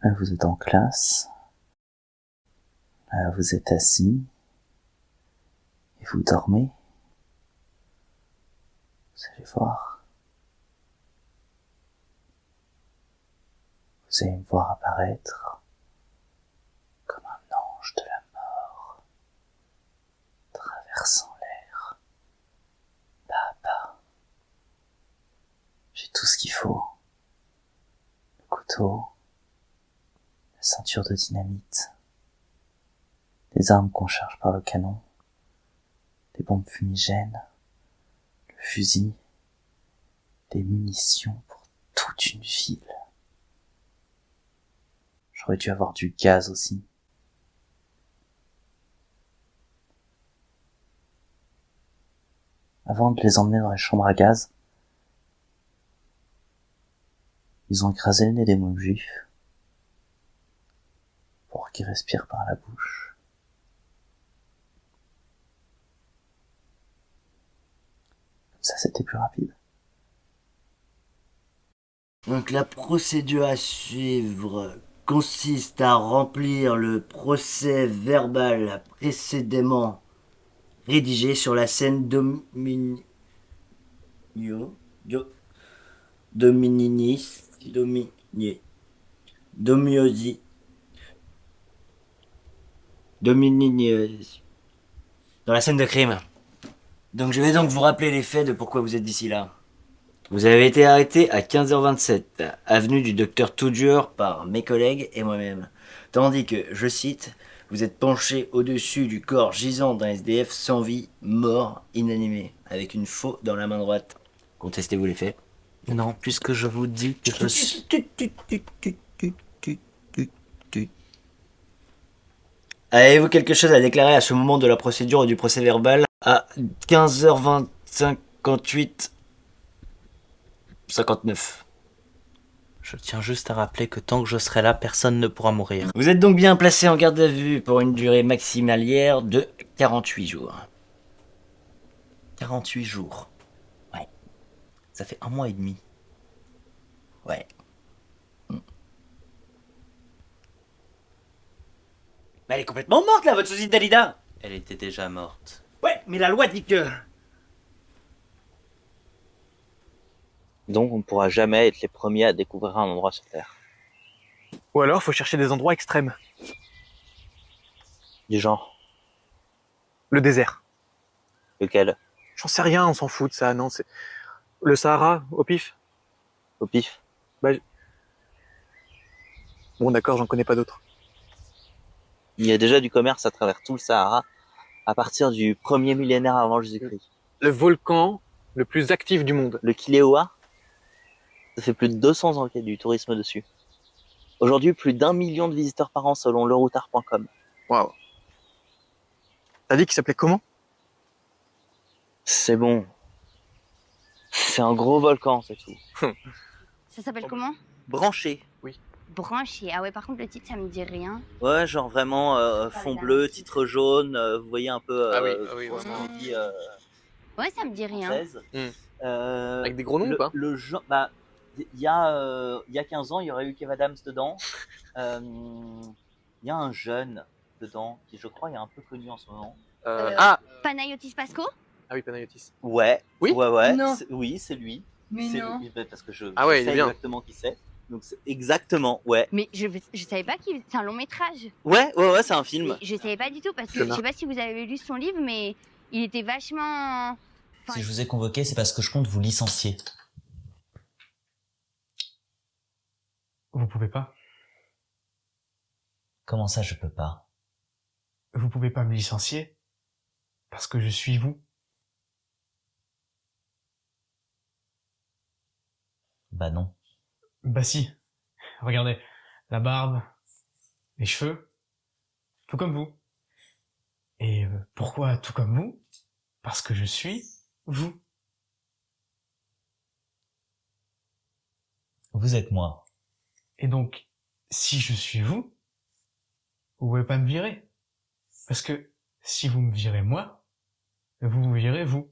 Là, vous êtes en classe. Là, vous êtes assis. Et vous dormez. Vous allez voir. Vous allez me voir apparaître comme un ange de la mort, traversant l'air, pas à pas. J'ai tout ce qu'il faut. Le couteau, la ceinture de dynamite, les armes qu'on charge par le canon, les bombes fumigènes, le fusil, des munitions pour toute une ville. J'aurais dû avoir du gaz aussi. Avant de les emmener dans les chambres à gaz, ils ont écrasé le nez des mômes juifs pour qu'ils respirent par la bouche. Comme ça, c'était plus rapide. Donc la procédure à suivre consiste à remplir le procès verbal précédemment rédigé sur la scène Dominiosi, dans la scène de crime. Donc je vais donc vous rappeler les faits de pourquoi vous êtes d'ici là. Vous avez été arrêté à 15h27, avenue du Docteur Tudor par mes collègues et moi-même. Tandis que, je cite, vous êtes penché au-dessus du corps gisant d'un SDF sans vie, mort, inanimé, avec une faux dans la main droite. Contestez-vous les faits? Non, puisque je vous dis que je suis... Avez-vous quelque chose à déclarer à ce moment de la procédure ou du procès verbal à 15h28 59? Je tiens juste à rappeler que tant que je serai là, personne ne pourra mourir. Vous êtes donc bien placé en garde à vue pour une durée maximalière de 48 jours. 48 jours. Ouais. Ça fait 1 mois et demi. Ouais. Mais elle est complètement morte là, votre sosie Dalida. Elle était déjà morte. Ouais, mais la loi dit que... Donc on ne pourra jamais être les premiers à découvrir un endroit sur Terre. Ou alors, faut chercher des endroits extrêmes. Du genre, Le désert. lequel? J'en sais rien, on s'en fout de ça, non, c'est... Le Sahara, au pif. Au pif? Bon, d'accord, j'en connais pas d'autres. Il y a déjà du commerce à travers tout le Sahara à partir du premier millénaire avant Jésus-Christ. Le volcan le plus actif du monde. Le Kilauea, ça fait plus de 200 ans qu'il y a du tourisme dessus. Aujourd'hui, plus d'1 million de visiteurs par an selon leroutard.com. Waouh. T'as dit qu'il s'appelait comment? C'est bon. C'est un gros volcan, c'est tout. Ça s'appelle comment? Branché. Branché. Ah ouais, par contre, le titre, ça me dit rien. Ouais, genre vraiment fond bleu, titre jaune, vous voyez un peu grosse vraiment. copie Ouais, ça me dit rien. française. Avec des gros noms ou pas? Le genre, bah, il y a 15 ans, il y aurait eu Kev Adams dedans. Il y a un jeune dedans qui, je crois, est un peu connu en ce moment. Panayotis Pasco? Ah oui, Panayotis. Ouais. Oui Ouais. Non. Oui, c'est lui. Mais C'est non. lui, parce que je Il sais est bien. exactement qui c'est. Donc c'est exactement, ouais. Mais je savais pas qu'il... C'est un long métrage. Ouais, c'est un film. Mais je savais pas du tout parce que Je je sais pas si vous avez lu son livre, mais il était vachement... Si je vous ai convoqué, c'est parce que je compte vous licencier. Vous pouvez pas. Comment ça, je peux pas? Vous pouvez pas me licencier parce que je suis vous. Bah non. Bah si. Regardez, la barbe, les cheveux, tout comme vous. Et pourquoi tout comme vous? Parce que je suis vous. Vous êtes moi. Et donc, si je suis vous, vous pouvez pas me virer. Parce que si vous me virez moi, vous vous virez vous.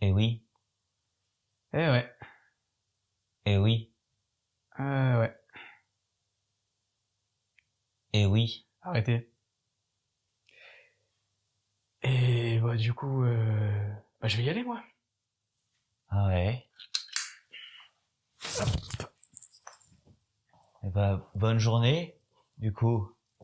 Eh oui, Eh ouais. Eh oui. Ouais. Eh oui. Arrêtez. Et bah du coup, je vais y aller moi. Ah ouais. Eh bah, bonne journée, du coup.